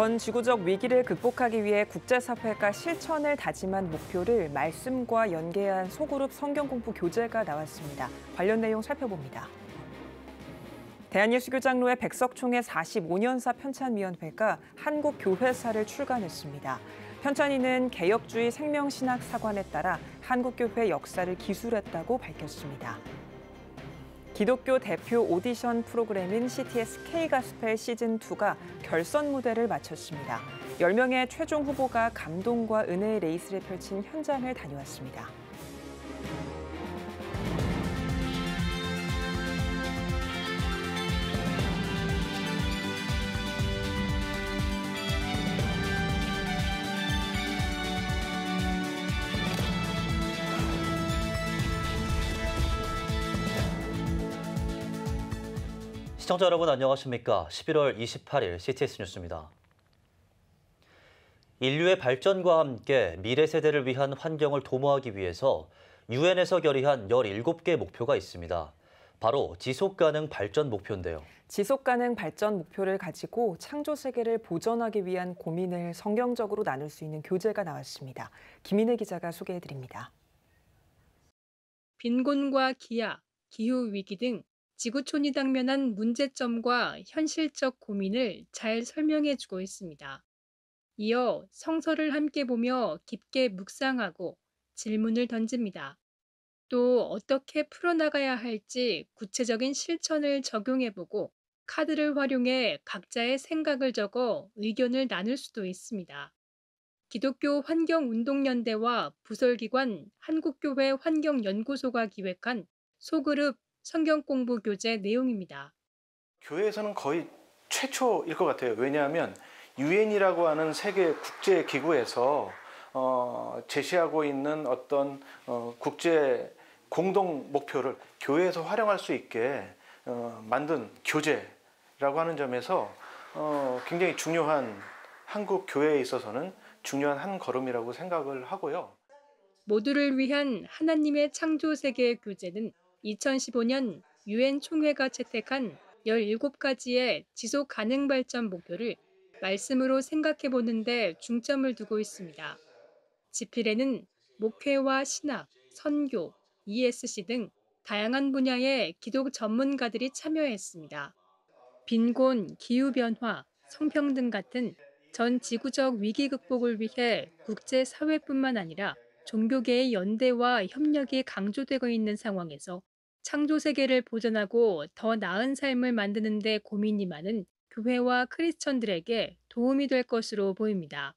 전 지구적 위기를 극복하기 위해 국제사회가 실천을 다짐한 목표를 말씀과 연계한 소그룹 성경공부 교재가 나왔습니다. 관련 내용 살펴봅니다. 대한예수교장로회 백석총회 45년사 편찬위원회가 한국교회사를 출간했습니다. 편찬위는 개혁주의 생명신학 사관에 따라 한국교회 역사를 기술했다고 밝혔습니다. 기독교 대표 오디션 프로그램인 CTS K-가스펠 시즌2가 결선 무대를 마쳤습니다. 10명의 최종 후보가 감동과 은혜의 레이스를 펼친 현장을 다녀왔습니다. 시청자 여러분 안녕하십니까? 11월 28일 CTS 뉴스입니다. 인류의 발전과 함께 미래 세대를 위한 환경을 도모하기 위해서 유엔에서 결의한 17개 목표가 있습니다. 바로 지속가능 발전 목표인데요. 지속가능 발전 목표를 가지고 창조 세계를 보전하기 위한 고민을 성경적으로 나눌 수 있는 교재가 나왔습니다. 김인혜 기자가 소개해드립니다. 빈곤과 기아, 기후위기 등 지구촌이 당면한 문제점과 현실적 고민을 잘 설명해주고 있습니다. 이어 성서를 함께 보며 깊게 묵상하고 질문을 던집니다. 또 어떻게 풀어나가야 할지 구체적인 실천을 적용해보고 카드를 활용해 각자의 생각을 적어 의견을 나눌 수도 있습니다. 기독교 환경운동연대와 부설기관 한국교회 환경연구소가 기획한 소그룹 성경공부 교재 내용입니다. 교회에서는 거의 최초일 것 같아요. 왜냐하면 유엔이라고 하는 세계 국제 기구에서 제시하고 있는 어떤 국제 공동 목표를 교회에서 활용할 수 있게 만든 교재라고 하는 점에서 굉장히 중요한 한국 교회에 있어서는 중요한 한 걸음이라고 생각을 하고요. 모두를 위한 하나님의 창조 세계 교재는 2015년 유엔 총회가 채택한 17가지의 지속 가능 발전 목표를 말씀으로 생각해보는 데 중점을 두고 있습니다. 지필에는 목회와 신학, 선교, ESC 등 다양한 분야의 기독 전문가들이 참여했습니다. 빈곤, 기후변화, 성평등 같은 전 지구적 위기 극복을 위해 국제사회뿐만 아니라 종교계의 연대와 협력이 강조되고 있는 상황에서 창조 세계를 보전하고 더 나은 삶을 만드는 데 고민이 많은 교회와 크리스천들에게 도움이 될 것으로 보입니다.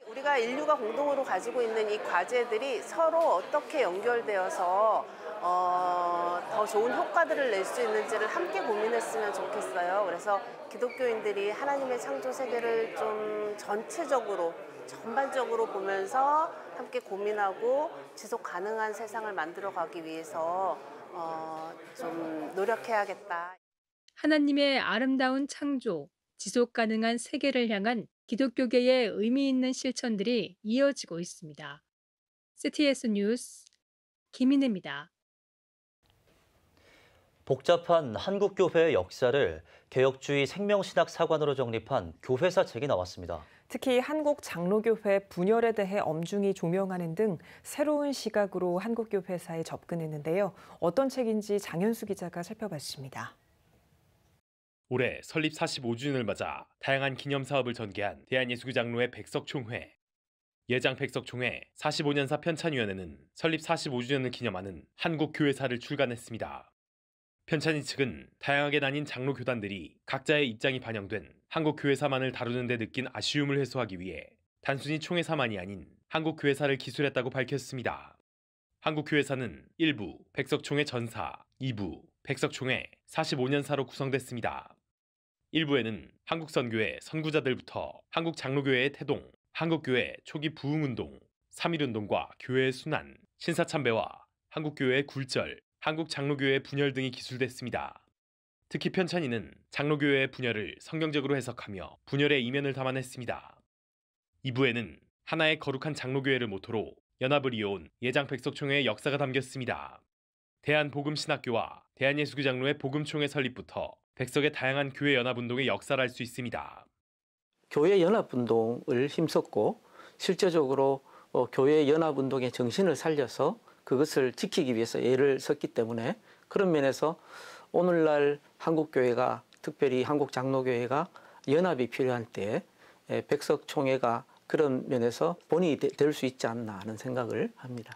우리가 인류가 공동으로 가지고 있는 이 과제들이 서로 어떻게 연결되어서 더 좋은 효과들을 낼 수 있는지를 함께 고민했으면 좋겠어요. 그래서 기독교인들이 하나님의 창조 세계를 좀 전체적으로, 전반적으로 보면서 함께 고민하고 지속 가능한 세상을 만들어가기 위해서 좀 노력해야겠다. 하나님의 아름다운 창조, 지속 가능한 세계를 향한 기독교계의 의미 있는 실천들이 이어지고 있습니다. CTS 뉴스 김인혜입니다. 복잡한 한국교회의 역사를 개혁주의 생명신학 사관으로 정립한 교회사 책이 나왔습니다. 특히 한국 장로교회 분열에 대해 엄중히 조명하는 등 새로운 시각으로 한국교회사에 접근했는데요. 어떤 책인지 장현수 기자가 살펴봤습니다. 올해 설립 45주년을 맞아 다양한 기념사업을 전개한 대한예수교장로회 백석총회. 예장 백석총회 45년사 편찬위원회는 설립 45주년을 기념하는 한국교회사를 출간했습니다. 편찬위 측은 다양하게 나뉜 장로 교단들이 각자의 입장이 반영된 한국교회사만을 다루는 데 느낀 아쉬움을 해소하기 위해 단순히 총회사만이 아닌 한국교회사를 기술했다고 밝혔습니다. 한국교회사는 1부 백석총회 전사, 2부 백석총회 45년사로 구성됐습니다. 1부에는 한국선교회 선구자들부터 한국장로교회의 태동, 한국교회 초기 부흥운동, 3.1운동과 교회의 순환, 신사참배와 한국교회의 굴절, 한국장로교회의 분열 등이 기술됐습니다. 특히 편찬위는 장로교회의 분열을 성경적으로 해석하며 분열의 이면을 담아냈습니다. 2부에는 하나의 거룩한 장로교회를 모토로 연합을 이어온 예장 백석총회의 역사가 담겼습니다. 대한복음신학교와 대한예수교장로회 복음총회 설립부터 백석의 다양한 교회 연합운동의 역사를 알 수 있습니다. 교회 연합운동을 힘썼고 실제적으로 교회 연합운동의 정신을 살려서 그것을 지키기 위해서 애를 썼기 때문에 그런 면에서 오늘날 한국교회가 특별히 한국장로교회가 연합이 필요할 때 백석총회가 그런 면에서 본이 될 수 있지 않나 하는 생각을 합니다.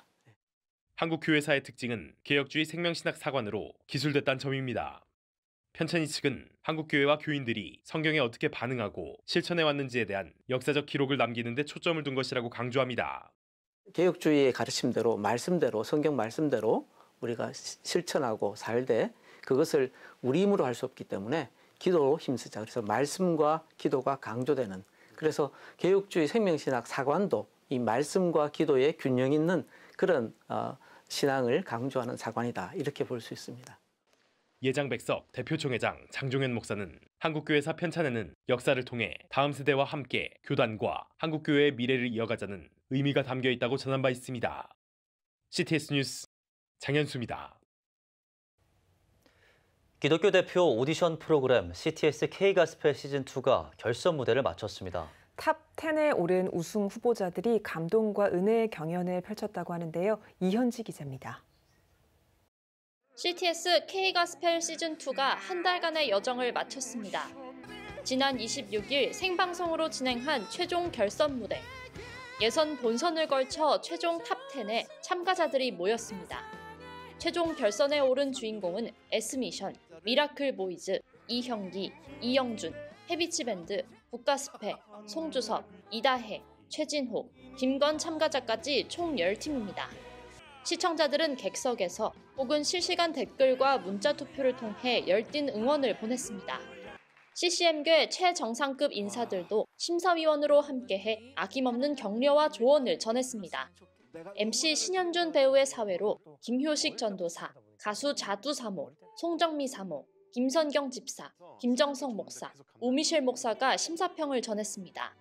한국교회사의 특징은 개혁주의 생명신학 사관으로 기술됐다는 점입니다. 편찬희 측은 한국교회와 교인들이 성경에 어떻게 반응하고 실천해왔는지에 대한 역사적 기록을 남기는 데 초점을 둔 것이라고 강조합니다. 개혁주의의 가르침대로 말씀대로 성경 말씀대로 우리가 실천하고 살되 그것을 우리 힘으로 할 수 없기 때문에 기도로 힘쓰자. 그래서 말씀과 기도가 강조되는 그래서 개혁주의 생명신학 사관도 이 말씀과 기도의 균형 있는 그런 신앙을 강조하는 사관이다. 이렇게 볼 수 있습니다. 예장백석 대표총회장 장종현 목사는 한국교회사 편찬에는 역사를 통해 다음 세대와 함께 교단과 한국교회의 미래를 이어가자는 의미가 담겨 있다고 전한 바 있습니다. CTS 뉴스 장현수입니다. 기독교 대표 오디션 프로그램 CTS K가스펠 시즌2가 결선 무대를 마쳤습니다. 탑 10에 오른 우승 후보자들이 감동과 은혜의 경연을 펼쳤다고 하는데요. 이현지 기자입니다. CTS K가스펠 시즌2가 한 달간의 여정을 마쳤습니다. 지난 26일 생방송으로 진행한 최종 결선 무대. 예선 본선을 걸쳐 최종 탑 10에 참가자들이 모였습니다. 최종 결선에 오른 주인공은 S미션, 미라클 보이즈, 이형기, 이영준, 해비치밴드, 국가스페, 송주섭, 이다혜, 최진호, 김건 참가자까지 총 10팀입니다. 시청자들은 객석에서 혹은 실시간 댓글과 문자 투표를 통해 열띤 응원을 보냈습니다. CCM계 최정상급 인사들도 심사위원으로 함께해 아낌없는 격려와 조언을 전했습니다. MC 신현준 배우의 사회로 김효식 전도사, 가수 자두 사모, 송정미 사모, 김선경 집사, 김정성 목사, 우미실 목사가 심사평을 전했습니다.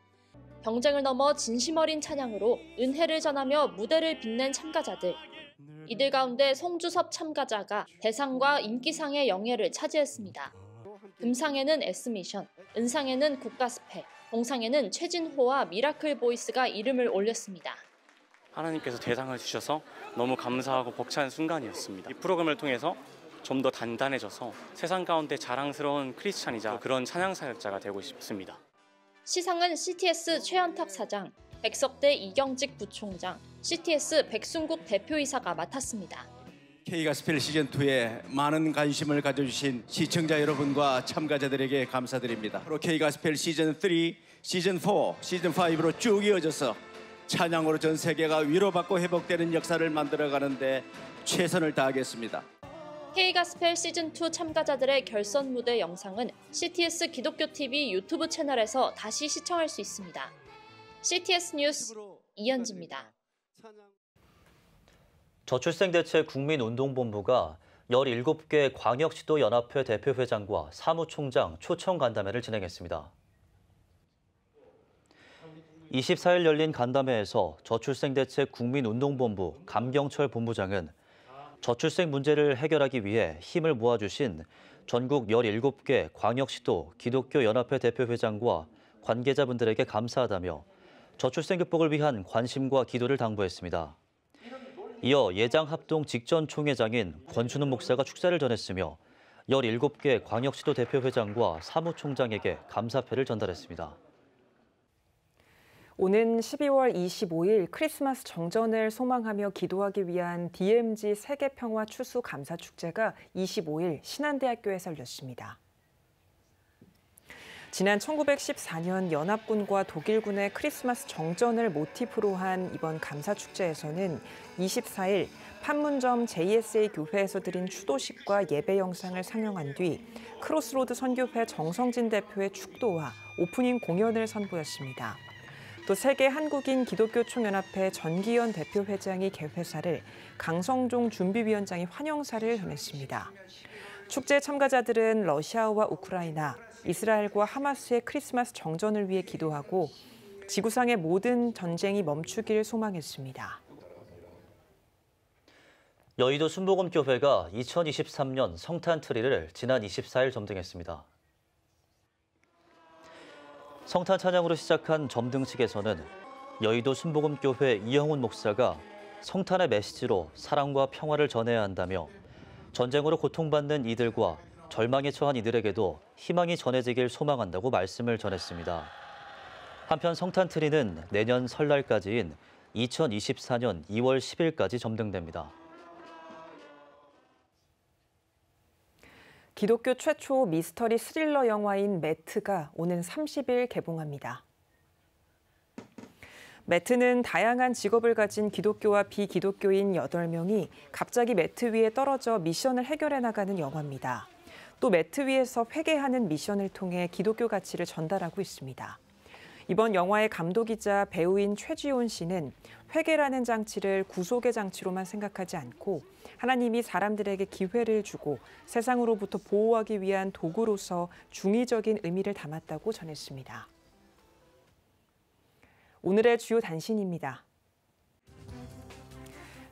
경쟁을 넘어 진심 어린 찬양으로 은혜를 전하며 무대를 빛낸 참가자들. 이들 가운데 송주섭 참가자가 대상과 인기상의 영예를 차지했습니다. 금상에는 S미션, 은상에는 국가스페, 동상에는 최진호와 미라클 보이스가 이름을 올렸습니다. 하나님께서 대상을 주셔서 너무 감사하고 벅찬 순간이었습니다. 이 프로그램을 통해서 좀 더 단단해져서 세상 가운데 자랑스러운 크리스찬이자 그런 찬양 사역자가 되고 싶습니다. 시상은 CTS 최연탁 사장, 백석대 이경직 부총장, CTS 백순국 대표이사가 맡았습니다. K가스펠 시즌2에 많은 관심을 가져주신 시청자 여러분과 참가자들에게 감사드립니다. 앞으로 K가스펠 시즌3, 시즌4, 시즌5로 쭉 이어져서 찬양으로 전 세계가 위로받고 회복되는 역사를 만들어가는데 최선을 다하겠습니다. K가스펠 시즌2 참가자들의 결선 무대 영상은 CTS 기독교TV 유튜브 채널에서 다시 시청할 수 있습니다. CTS 뉴스 이현지입니다. 저출생대책국민운동본부가 17개 광역시도연합회 대표회장과 사무총장 초청 간담회를 진행했습니다. 24일 열린 간담회에서 저출생대책국민운동본부 감경철 본부장은 저출생 문제를 해결하기 위해 힘을 모아주신 전국 17개 광역시도 기독교연합회 대표회장과 관계자분들에게 감사하다며 저출생 극복을 위한 관심과 기도를 당부했습니다. 이어 예장합동 직전 총회장인 권순훈 목사가 축사를 전했으며 17개 광역시도 대표회장과 사무총장에게 감사패를 전달했습니다. 오는 12월 25일 크리스마스 정전을 소망하며 기도하기 위한 DMZ 세계평화 추수 감사 축제가 25일 신안대학교에서 열렸습니다. 지난 1914년 연합군과 독일군의 크리스마스 정전을 모티프로 한 이번 감사 축제에서는 24일 판문점 JSA 교회에서 드린 추도식과 예배 영상을 상영한 뒤 크로스로드 선교회 정성진 대표의 축도와 오프닝 공연을 선보였습니다. 또 세계 한국인 기독교 총연합회 전기현 대표회장이 개회사를, 강성종 준비위원장이 환영사를 전했습니다. 축제 참가자들은 러시아와 우크라이나, 이스라엘과 하마스의 크리스마스 정전을 위해 기도하고 지구상의 모든 전쟁이 멈추길 소망했습니다. 여의도 순복음교회가 2023년 성탄 트리를 지난 24일 점등했습니다. 성탄 찬양으로 시작한 점등식에서는 여의도 순복음교회 이영훈 목사가 성탄의 메시지로 사랑과 평화를 전해야 한다며 전쟁으로 고통받는 이들과 절망에 처한 이들에게도 희망이 전해지길 소망한다고 말씀을 전했습니다. 한편 성탄 트리는 내년 설날까지인 2024년 2월 10일까지 점등됩니다. 기독교 최초 미스터리 스릴러 영화인 매트가 오는 30일 개봉합니다. 매트는 다양한 직업을 가진 기독교와 비기독교인 8명이 갑자기 매트 위에 떨어져 미션을 해결해 나가는 영화입니다. 또 매트 위에서 회개하는 미션을 통해 기독교 가치를 전달하고 있습니다. 이번 영화의 감독이자 배우인 최지온 씨는 회개라는 장치를 구속의 장치로만 생각하지 않고 하나님이 사람들에게 기회를 주고 세상으로부터 보호하기 위한 도구로서 중의적인 의미를 담았다고 전했습니다. 오늘의 주요 단신입니다.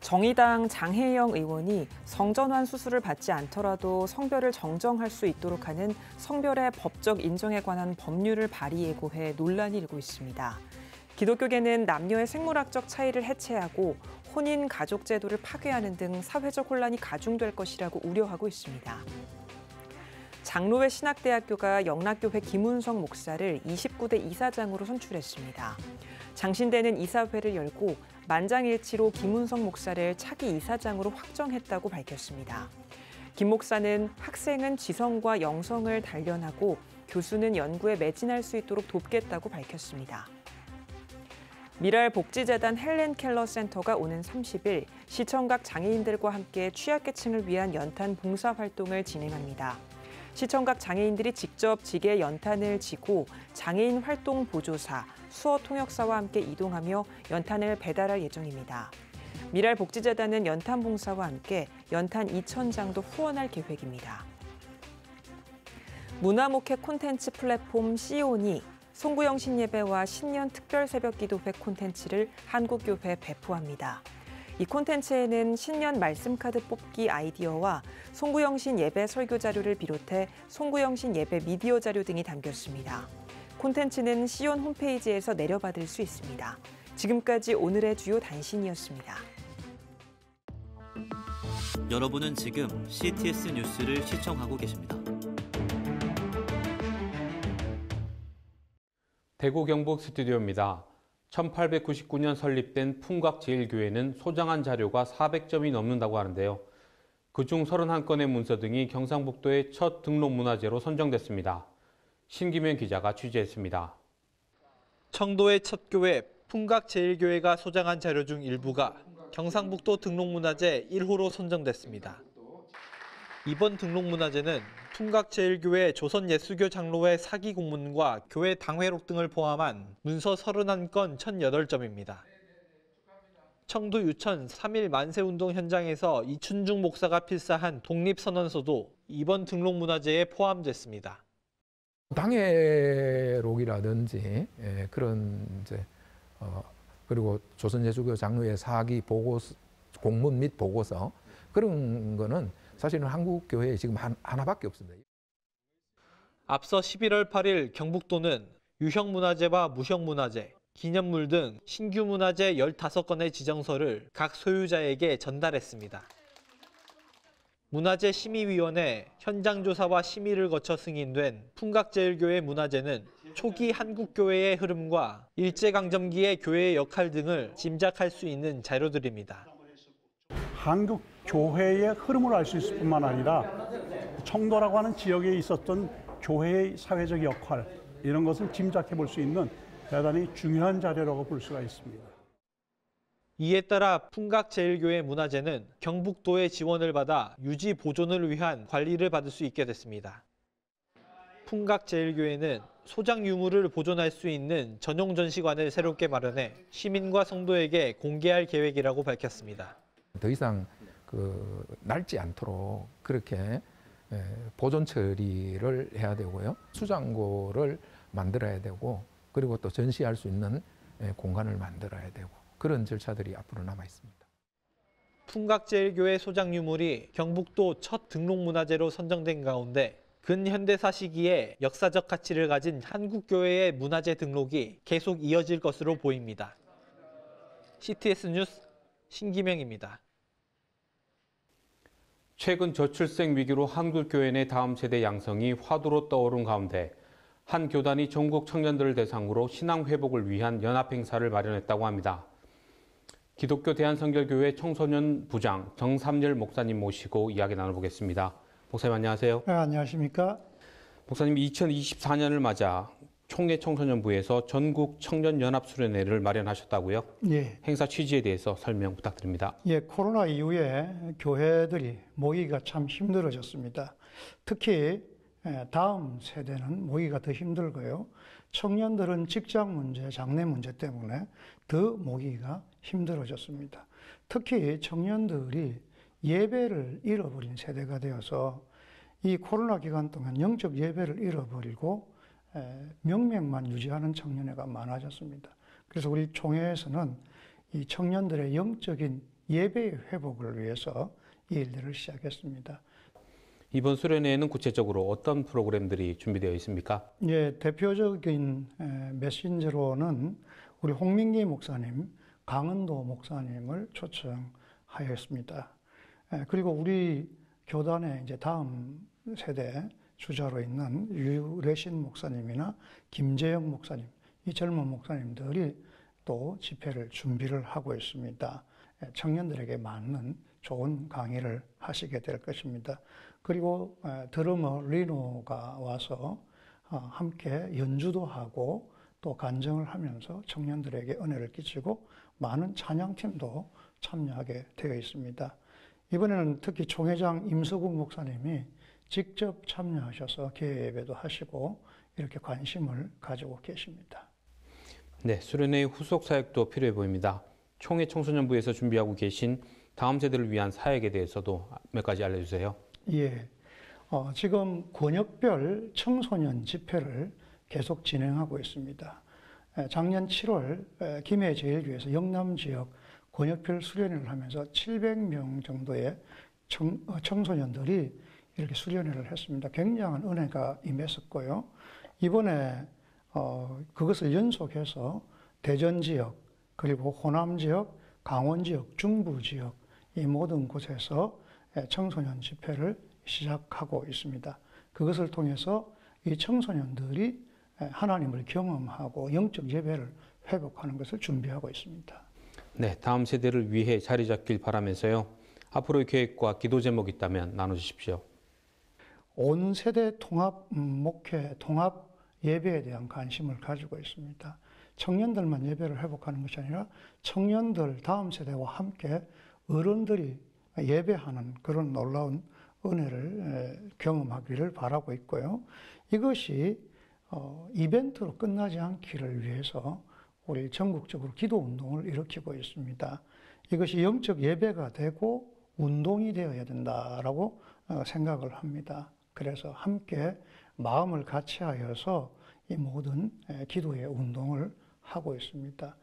정의당 장혜영 의원이 성전환 수술을 받지 않더라도 성별을 정정할 수 있도록 하는 성별의 법적 인정에 관한 법률을 발의 예고해 논란이 일고 있습니다. 기독교계는 남녀의 생물학적 차이를 해체하고 혼인 가족 제도를 파괴하는 등 사회적 혼란이 가중될 것이라고 우려하고 있습니다. 장로회 신학대학교가 영락교회 김운성 목사를 29대 이사장으로 선출했습니다. 장신대는 이사회를 열고 만장일치로 김운성 목사를 차기 이사장으로 확정했다고 밝혔습니다. 김 목사는 학생은 지성과 영성을 단련하고 교수는 연구에 매진할 수 있도록 돕겠다고 밝혔습니다. 미랄복지재단 헬렌 켈러 센터가 오는 30일 시청각 장애인들과 함께 취약계층을 위한 연탄 봉사활동을 진행합니다. 시청각 장애인들이 직접 지게 연탄을 지고 장애인 활동 보조사, 수어 통역사와 함께 이동하며 연탄을 배달할 예정입니다. 미랄복지재단은 연탄 봉사와 함께 연탄 2,000장도 후원할 계획입니다. 문화목회 콘텐츠 플랫폼 시온이 송구영 신예배와 신년 특별 새벽기도회 콘텐츠를 한국교회 배포합니다. 이 콘텐츠에는 신년 말씀카드 뽑기 아이디어와 송구영신 예배 설교 자료를 비롯해 송구영신 예배 미디어 자료 등이 담겼습니다. 콘텐츠는 시온 홈페이지에서 내려받을 수 있습니다. 지금까지 오늘의 주요 단신이었습니다. 여러분은 지금 CTS 뉴스를 시청하고 계십니다. 대구 경북 스튜디오입니다. 1899년 설립된 풍각제일교회는 소장한 자료가 400점이 넘는다고 하는데요. 그중 31건의 문서 등이 경상북도의 첫 등록문화재로 선정됐습니다. 신기면 기자가 취재했습니다. 청도의 첫 교회 풍각제일교회가 소장한 자료 중 일부가 경상북도 등록문화재 1호로 선정됐습니다. 이번 등록문화재는 풍각제일교회 조선예수교 장로회 사기 공문과 교회 당회록 등을 포함한 문서 31건 1,008점입니다. 청도 유천 3.1 만세운동 현장에서 이춘중 목사가 필사한 독립선언서도 이번 등록문화재에 포함됐습니다. 당회록이라든지 그런 그리고 조선예수교 장로회 사기 보고서, 공문 및 보고서 그런 거는 사실은 한국 교회에 지금 하나밖에 없습니다. 앞서 11월 8일 경북도는 유형문화재와 무형문화재, 기념물 등 신규 문화재 15건의 지정서를 각 소유자에게 전달했습니다. 문화재 심의위원회 현장 조사와 심의를 거쳐 승인된 풍각제일교회 문화재는 초기 한국교회의 흐름과 일제강점기의 교회의 역할 등을 짐작할 수 있는 자료들입니다. 한국 교회의 흐름을 알 수 있을 뿐만 아니라 청도라고 하는 지역에 있었던 교회의 사회적 역할 이런 것을 짐작해 볼 수 있는 대단히 중요한 자료라고 볼 수가 있습니다. 이에 따라 풍각제일교회 문화재는 경북도의 지원을 받아 유지 보존을 위한 관리를 받을 수 있게 됐습니다. 풍각제일교회는 소장 유물을 보존할 수 있는 전용 전시관을 새롭게 마련해 시민과 성도에게 공개할 계획이라고 밝혔습니다. 더 이상 낡지 않도록 그렇게 보존 처리를 해야 되고요. 수장고를 만들어야 되고 그리고 또 전시할 수 있는 공간을 만들어야 되고 그런 절차들이 앞으로 남아 있습니다. 풍각제일교회 소장 유물이 경북도 첫 등록문화재로 선정된 가운데 근현대사 시기에 역사적 가치를 가진 한국교회의 문화재 등록이 계속 이어질 것으로 보입니다. CTS 뉴스 신기명입니다. 최근 저출생 위기로 한국교회 내 다음 세대 양성이 화두로 떠오른 가운데 한 교단이 전국 청년들을 대상으로 신앙 회복을 위한 연합 행사를 마련했다고 합니다. 기독교 대한성결교회 청소년 부장 정삼열 목사님 모시고 이야기 나눠보겠습니다. 목사님 안녕하세요. 네, 안녕하십니까. 목사님 2024년을 맞아 총회 청소년부에서 전국 청년연합수련회를 마련하셨다고요? 예. 행사 취지에 대해서 설명 부탁드립니다. 예, 코로나 이후에 교회들이 모이기가 참 힘들어졌습니다. 특히 다음 세대는 모이기가 더 힘들고요. 청년들은 직장 문제, 장래 문제 때문에 더 모이기가 힘들어졌습니다. 특히 청년들이 예배를 잃어버린 세대가 되어서 이 코로나 기간 동안 영적 예배를 잃어버리고 명맥만 유지하는 청년회가 많아졌습니다. 그래서 우리 총회에서는 이 청년들의 영적인 예배의 회복을 위해서 이 일들을 시작했습니다. 이번 수련회에는 구체적으로 어떤 프로그램들이 준비되어 있습니까? 예, 대표적인 메신저로는 우리 홍민기 목사님, 강은도 목사님을 초청하였습니다. 그리고 우리 교단의 이제 다음 세대 주자로 있는 유래신 목사님이나 김재영 목사님, 이 젊은 목사님들이 또 집회를 준비를 하고 있습니다. 청년들에게 맞는 좋은 강의를 하시게 될 것입니다. 그리고 드러머 리노가 와서 함께 연주도 하고 또 간증을 하면서 청년들에게 은혜를 끼치고 많은 찬양팀도 참여하게 되어 있습니다. 이번에는 특히 총회장 임서국 목사님이 직접 참여하셔서 개회 예배도 하시고 이렇게 관심을 가지고 계십니다. 네, 수련회의 후속 사역도 필요해 보입니다. 총회 청소년부에서 준비하고 계신 다음 세대를 위한 사역에 대해서도 몇 가지 알려주세요. 예, 지금 권역별 청소년 집회를 계속 진행하고 있습니다. 작년 7월 김해제일교회에서 영남 지역 권역별 수련회를 하면서 700명 정도의 청소년들이 이렇게 수련회를 했습니다. 굉장한 은혜가 임했었고요. 이번에 그것을 연속해서 대전 지역, 그리고 호남 지역, 강원 지역, 중부 지역 이 모든 곳에서 청소년 집회를 시작하고 있습니다. 그것을 통해서 이 청소년들이 하나님을 경험하고 영적 예배를 회복하는 것을 준비하고 있습니다. 네, 다음 세대를 위해 자리 잡길 바라면서요. 앞으로의 계획과 기도 제목이 있다면 나눠주십시오. 온 세대 통합 목회, 통합 예배에 대한 관심을 가지고 있습니다. 청년들만 예배를 회복하는 것이 아니라 청년들, 다음 세대와 함께 어른들이 예배하는 그런 놀라운 은혜를 경험하기를 바라고 있고요. 이것이 이벤트로 끝나지 않기를 위해서 우리 전국적으로 기도 운동을 일으키고 있습니다. 이것이 영적 예배가 되고 운동이 되어야 된다라고 생각을 합니다. 그래서 함께 마음을 같이하여서 이 모든 기도의 운동을 하고 있습니다.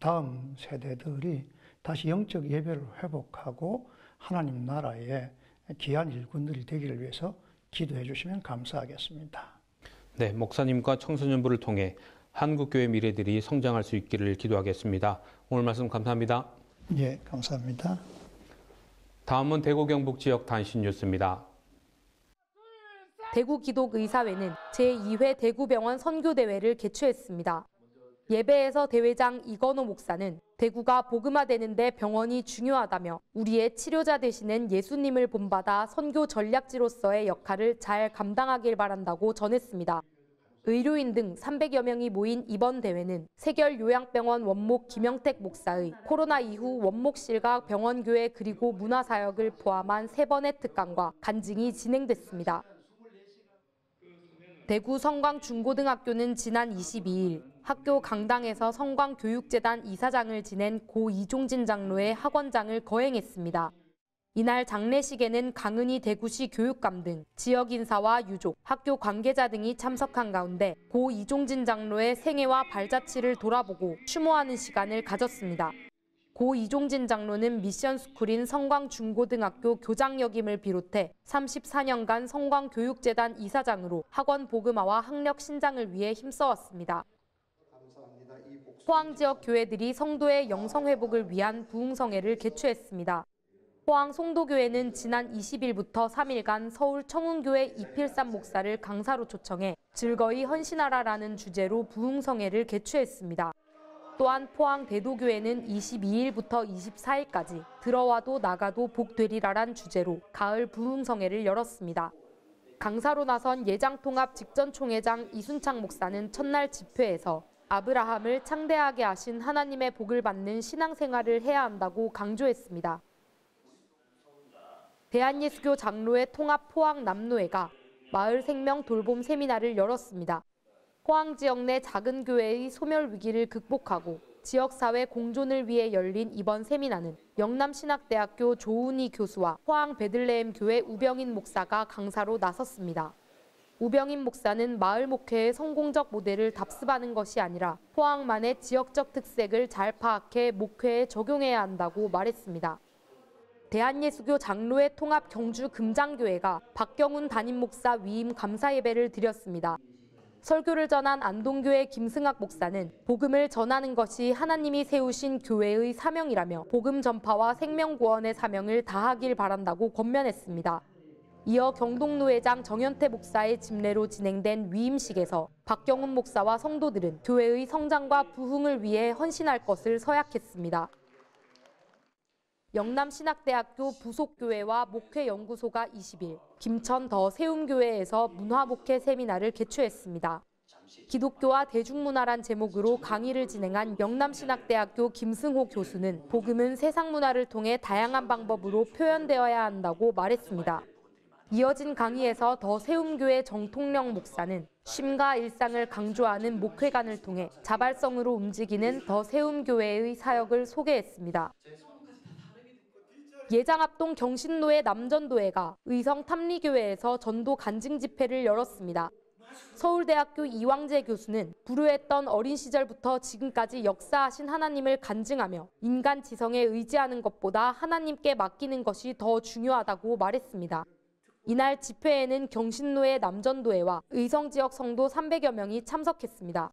다음 세대들이 다시 영적 예배를 회복하고 하나님 나라의 귀한 일꾼들이 되기를 위해서 기도해 주시면 감사하겠습니다. 네, 목사님과 청소년부를 통해 한국교회 미래들이 성장할 수 있기를 기도하겠습니다. 오늘 말씀 감사합니다. 예, 감사합니다. 다음은 대구 경북 지역 단신 뉴스입니다. 대구기독의사회는 제2회 대구병원 선교대회를 개최했습니다. 예배에서 대회장 이건호 목사는 대구가 복음화되는 데 병원이 중요하다며 우리의 치료자 되시는 예수님을 본받아 선교 전략지로서의 역할을 잘 감당하길 바란다고 전했습니다. 의료인 등 300여 명이 모인 이번 대회는 세결요양병원 원목 김영택 목사의 코로나 이후 원목실과 병원교회 그리고 문화사역을 포함한 3번의 특강과 간증이 진행됐습니다. 대구 성광중고등학교는 지난 22일 학교 강당에서 성광교육재단 이사장을 지낸 고 이종진 장로의 학원장을 거행했습니다. 이날 장례식에는 강은희 대구시 교육감 등 지역 인사와 유족, 학교 관계자 등이 참석한 가운데 고 이종진 장로의 생애와 발자취를 돌아보고 추모하는 시간을 가졌습니다. 고 이종진 장로는 미션 스쿨인 성광중고등학교 교장 역임을 비롯해 34년간 성광교육재단 이사장으로 학원 복음화와 학력 신장을 위해 힘써왔습니다. 포항 지역 교회들이 성도의 영성 회복을 위한 부흥성회를 개최했습니다. 포항 송도교회는 지난 20일부터 3일간 서울 청운교회 이필삼 목사를 강사로 초청해 즐거이 헌신하라라는 주제로 부흥성회를 개최했습니다. 또한 포항 대도교회는 22일부터 24일까지 들어와도 나가도 복되리라란 주제로 가을 부흥성회를 열었습니다. 강사로 나선 예장통합 직전총회장 이순창 목사는 첫날 집회에서 아브라함을 창대하게 하신 하나님의 복을 받는 신앙생활을 해야 한다고 강조했습니다. 대한예수교 장로회 통합 포항 남노회가 마을 생명 돌봄 세미나를 열었습니다. 포항 지역 내 작은 교회의 소멸 위기를 극복하고 지역사회 공존을 위해 열린 이번 세미나는 영남신학대학교 조은희 교수와 포항 베들레헴 교회 우병인 목사가 강사로 나섰습니다. 우병인 목사는 마을 목회의 성공적 모델을 답습하는 것이 아니라 포항만의 지역적 특색을 잘 파악해 목회에 적용해야 한다고 말했습니다. 대한예수교 장로회 통합 경주 금장교회가 박경훈 담임 목사 위임 감사 예배를 드렸습니다. 설교를 전한 안동교회 김승학 목사는 복음을 전하는 것이 하나님이 세우신 교회의 사명이라며 복음 전파와 생명 구원의 사명을 다하길 바란다고 권면했습니다. 이어 경동노회장 정현태 목사의 집례로 진행된 위임식에서 박경훈 목사와 성도들은 교회의 성장과 부흥을 위해 헌신할 것을 서약했습니다. 영남신학대학교 부속교회와 목회연구소가 20일 김천 더 세움교회에서 문화목회 세미나를 개최했습니다. 기독교와 대중문화란 제목으로 강의를 진행한 영남신학대학교 김승호 교수는 복음은 세상 문화를 통해 다양한 방법으로 표현되어야 한다고 말했습니다. 이어진 강의에서 더 세움교회 정통령 목사는 쉼과 일상을 강조하는 목회관을 통해 자발성으로 움직이는 더 세움교회의 사역을 소개했습니다. 예장합동 경신노회 남전도회가 의성 탐리교회에서 전도 간증 집회를 열었습니다. 서울대학교 이왕재 교수는 불우했던 어린 시절부터 지금까지 역사하신 하나님을 간증하며 인간 지성에 의지하는 것보다 하나님께 맡기는 것이 더 중요하다고 말했습니다. 이날 집회에는 경신노회 남전도회와 의성 지역 성도 300여 명이 참석했습니다.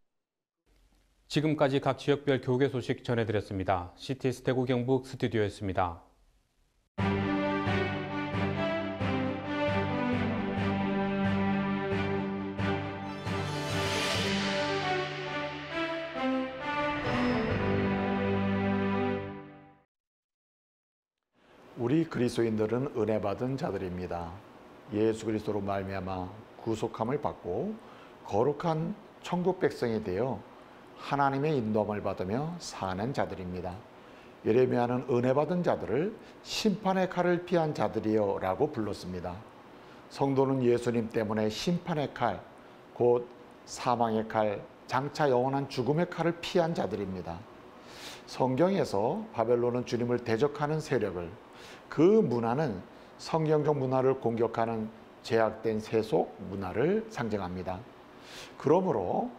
지금까지 각 지역별 교회 소식 전해드렸습니다. CTS 대구 경북 스튜디오였습니다. 우리 그리스도인들은 은혜 받은 자들입니다. 예수 그리스도로 말미암아 구속함을 받고 거룩한 천국 백성이 되어 하나님의 인도함을 받으며 사는 자들입니다. 예레미야는 은혜 받은 자들을 심판의 칼을 피한 자들이여 라고 불렀습니다. 성도는 예수님 때문에 심판의 칼, 곧 사망의 칼, 장차 영원한 죽음의 칼을 피한 자들입니다. 성경에서 바벨론은 주님을 대적하는 세력을, 그 문화는 성경적 문화를 공격하는 제약된 세속 문화를 상징합니다. 그러므로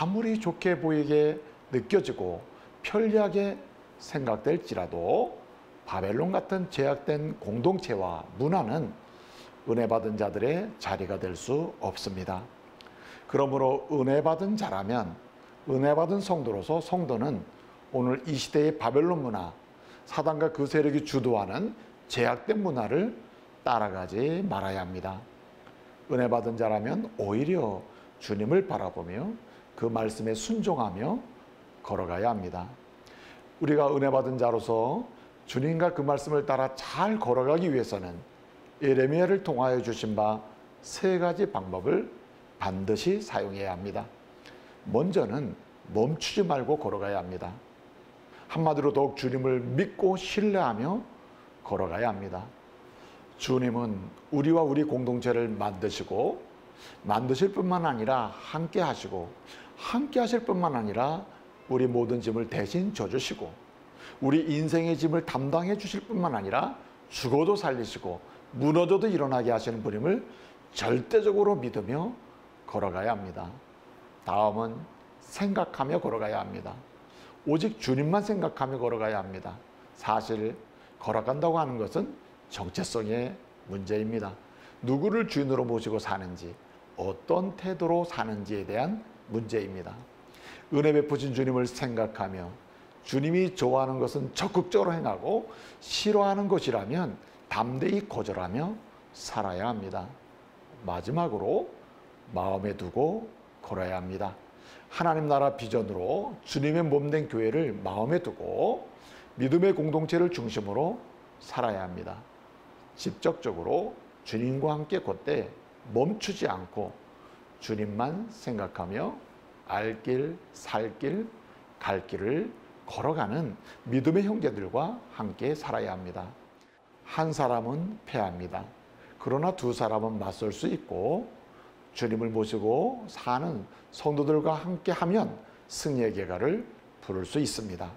아무리 좋게 보이게 느껴지고 편리하게 생각될지라도 바벨론 같은 제약된 공동체와 문화는 은혜 받은 자들의 자리가 될 수 없습니다. 그러므로 은혜 받은 자라면, 은혜 받은 성도로서 성도는 오늘 이 시대의 바벨론 문화, 사단과 그 세력이 주도하는 제약된 문화를 따라가지 말아야 합니다. 은혜 받은 자라면 오히려 주님을 바라보며 그 말씀에 순종하며 걸어가야 합니다. 우리가 은혜 받은 자로서 주님과 그 말씀을 따라 잘 걸어가기 위해서는 예레미야를 통하여 주신 바 세 가지 방법을 반드시 사용해야 합니다. 먼저는 멈추지 말고 걸어가야 합니다. 한마디로 더욱 주님을 믿고 신뢰하며 걸어가야 합니다. 주님은 우리와 우리 공동체를 만드시고, 만드실 뿐만 아니라 함께 하시고, 함께 하실 뿐만 아니라 우리 모든 짐을 대신 져주시고, 우리 인생의 짐을 담당해 주실 뿐만 아니라 죽어도 살리시고 무너져도 일어나게 하시는 분임을 절대적으로 믿으며 걸어가야 합니다. 다음은 생각하며 걸어가야 합니다. 오직 주님만 생각하며 걸어가야 합니다. 사실 걸어간다고 하는 것은 정체성의 문제입니다. 누구를 주인으로 모시고 사는지, 어떤 태도로 사는지에 대한 문제입니다. 은혜 베푸신 주님을 생각하며 주님이 좋아하는 것은 적극적으로 행하고 싫어하는 것이라면 담대히 거절하며 살아야 합니다. 마지막으로 마음에 두고 걸어야 합니다. 하나님 나라 비전으로 주님의 몸된 교회를 마음에 두고 믿음의 공동체를 중심으로 살아야 합니다. 직접적으로 주님과 함께 걷되 멈추지 않고 주님만 생각하며 알 길, 살 길, 갈 길을 걸어가는 믿음의 형제들과 함께 살아야 합니다. 한 사람은 패합니다. 그러나 두 사람은 맞설 수 있고 주님을 모시고 사는 성도들과 함께 하면 승리의 계가를 부를 수 있습니다.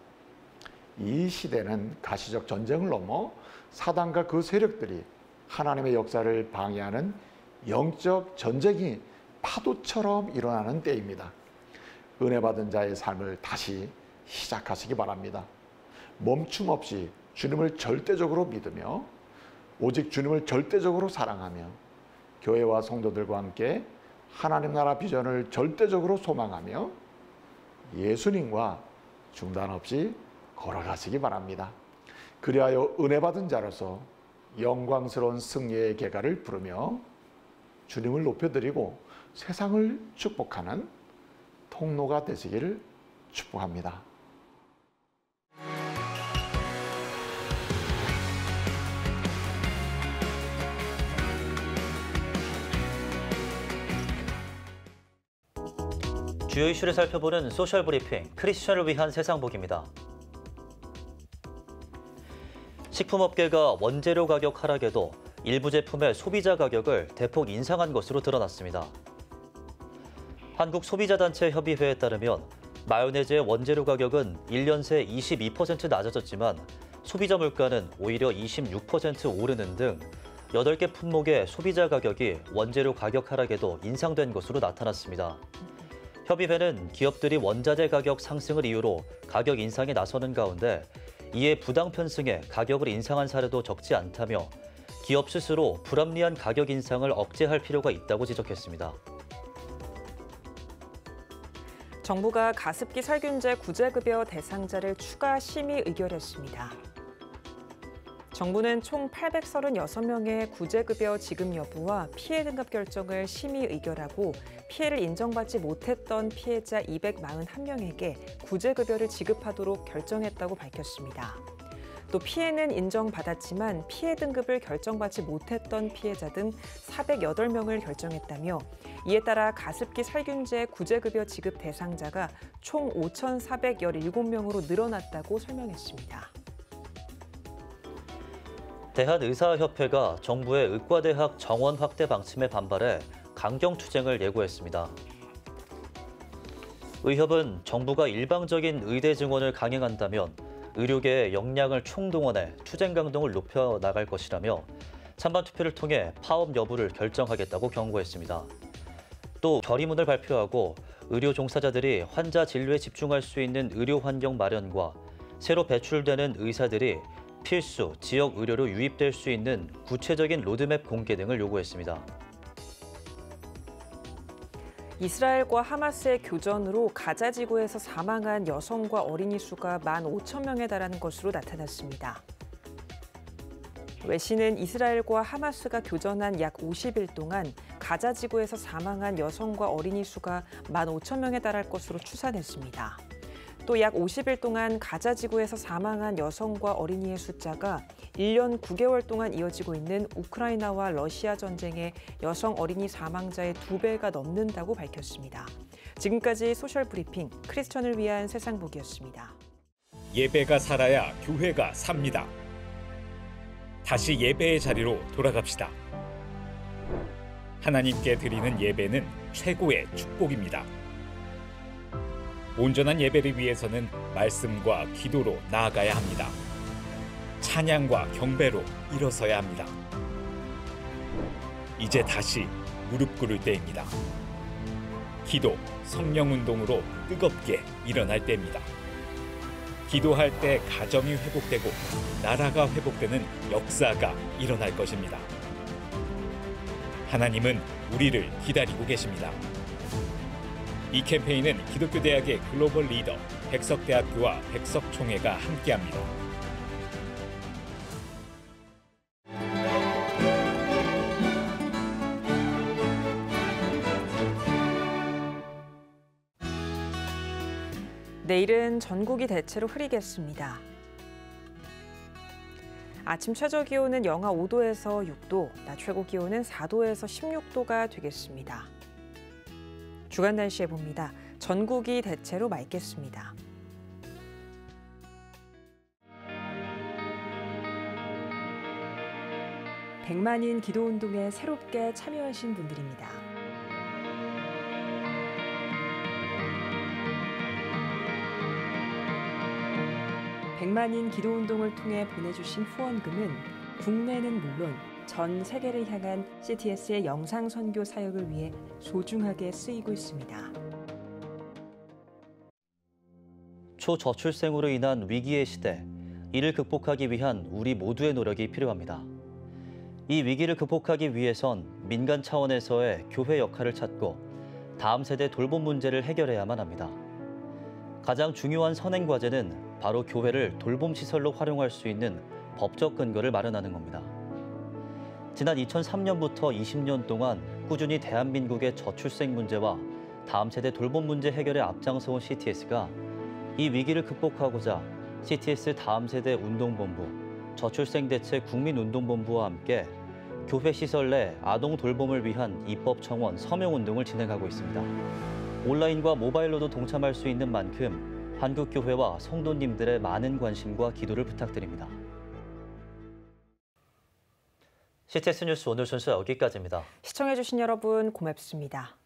이 시대는 가시적 전쟁을 넘어 사단과 그 세력들이 하나님의 역사를 방해하는 영적 전쟁이 파도처럼 일어나는 때입니다. 은혜 받은 자의 삶을 다시 시작하시기 바랍니다. 멈춤 없이 주님을 절대적으로 믿으며 오직 주님을 절대적으로 사랑하며 교회와 성도들과 함께 하나님 나라 비전을 절대적으로 소망하며 예수님과 중단 없이 걸어가시기 바랍니다. 그리하여 은혜 받은 자로서 영광스러운 승리의 계가를 부르며 주님을 높여드리고 세상을 축복하는 통로가 되시기를 축복합니다. 주요 이슈를 살펴보는 소셜 브리핑, 크리스천을 위한 세상복입니다. 식품업계가 원재료 가격 하락에도 일부 제품의 소비자 가격을 대폭 인상한 것으로 드러났습니다. 한국소비자단체협의회에 따르면 마요네즈의 원재료 가격은 1년 새 22% 낮아졌지만 소비자 물가는 오히려 26% 오르는 등 8개 품목의 소비자 가격이 원재료 가격 하락에도 인상된 것으로 나타났습니다. 협의회는 기업들이 원자재 가격 상승을 이유로 가격 인상에 나서는 가운데 이에 부당 편승해 가격을 인상한 사례도 적지 않다며 기업 스스로 불합리한 가격 인상을 억제할 필요가 있다고 지적했습니다. 정부가 가습기 살균제 구제급여 대상자를 추가 심의 의결했습니다. 정부는 총 836명의 구제급여 지급 여부와 피해 등급 결정을 심의 의결하고 피해를 인정받지 못했던 피해자 241명에게 구제급여를 지급하도록 결정했다고 밝혔습니다. 또 피해는 인정받았지만 피해 등급을 결정받지 못했던 피해자 등 408명을 결정했다며 이에 따라 가습기 살균제 구제급여 지급 대상자가 총 5,417명으로 늘어났다고 설명했습니다. 대한의사협회가 정부의 의과대학 정원 확대 방침에 반발해 강경투쟁을 예고했습니다. 의협은 정부가 일방적인 의대 증원을 강행한다면 의료계의 역량을 총동원해 투쟁 강도를 높여 나갈 것이라며 찬반 투표를 통해 파업 여부를 결정하겠다고 경고했습니다. 또 결의문을 발표하고 의료 종사자들이 환자 진료에 집중할 수 있는 의료 환경 마련과 새로 배출되는 의사들이 필수 지역 의료로 유입될 수 있는 구체적인 로드맵 공개 등을 요구했습니다. 이스라엘과 하마스의 교전으로 가자 지구에서 사망한 여성과 어린이 수가 15,000명에 달하는 것으로 나타났습니다. 외신은 이스라엘과 하마스가 교전한 약 50일 동안 가자 지구에서 사망한 여성과 어린이 수가 15,000명에 달할 것으로 추산했습니다. 또 약 50일 동안 가자 지구에서 사망한 여성과 어린이의 숫자가 1년 9개월 동안 이어지고 있는 우크라이나와 러시아 전쟁의 여성 어린이 사망자의 2배가 넘는다고 밝혔습니다. 지금까지 소셜 브리핑 크리스천을 위한 세상복이었습니다. 예배가 살아야 교회가 삽니다. 다시 예배의 자리로 돌아갑시다. 하나님께 드리는 예배는 최고의 축복입니다. 온전한 예배를 위해서는 말씀과 기도로 나아가야 합니다. 찬양과 경배로 일어서야 합니다. 이제 다시 무릎 꿇을 때입니다. 기도, 성령 운동으로 뜨겁게 일어날 때입니다. 기도할 때 가정이 회복되고 나라가 회복되는 역사가 일어날 것입니다. 하나님은 우리를 기다리고 계십니다. 이 캠페인은 기독교 대학의 글로벌 리더 백석대학교와 백석총회가 함께합니다. 내일은 전국이 대체로 흐리겠습니다. 아침 최저 기온은 영하 5도에서 6도, 낮 최고 기온은 4도에서 16도가 되겠습니다. 주간 날씨에 봅니다. 전국이 대체로 맑겠습니다. 백만인 기도운동에 새롭게 참여하신 분들입니다. 백만인 기도운동을 통해 보내주신 후원금은 국내는 물론 전 세계를 향한 CTS의 영상 선교 사역을 위해 소중하게 쓰이고 있습니다. 초저출생으로 인한 위기의 시대, 이를 극복하기 위한 우리 모두의 노력이 필요합니다. 이 위기를 극복하기 위해선 민간 차원에서의 교회 역할을 찾고 다음 세대 돌봄 문제를 해결해야만 합니다. 가장 중요한 선행 과제는 바로 교회를 돌봄 시설로 활용할 수 있는 법적 근거를 마련하는 겁니다. 지난 2003년부터 20년 동안 꾸준히 대한민국의 저출생 문제와 다음 세대 돌봄 문제 해결에 앞장서온 CTS가 이 위기를 극복하고자 CTS 다음 세대 운동본부, 저출생 대책 국민운동본부와 함께 교회 시설 내 아동 돌봄을 위한 입법 청원 서명 운동을 진행하고 있습니다. 온라인과 모바일로도 동참할 수 있는 만큼 한국교회와 성도님들의 많은 관심과 기도를 부탁드립니다. CTS 뉴스 오늘 순서 여기까지입니다. 시청해주신 여러분 고맙습니다.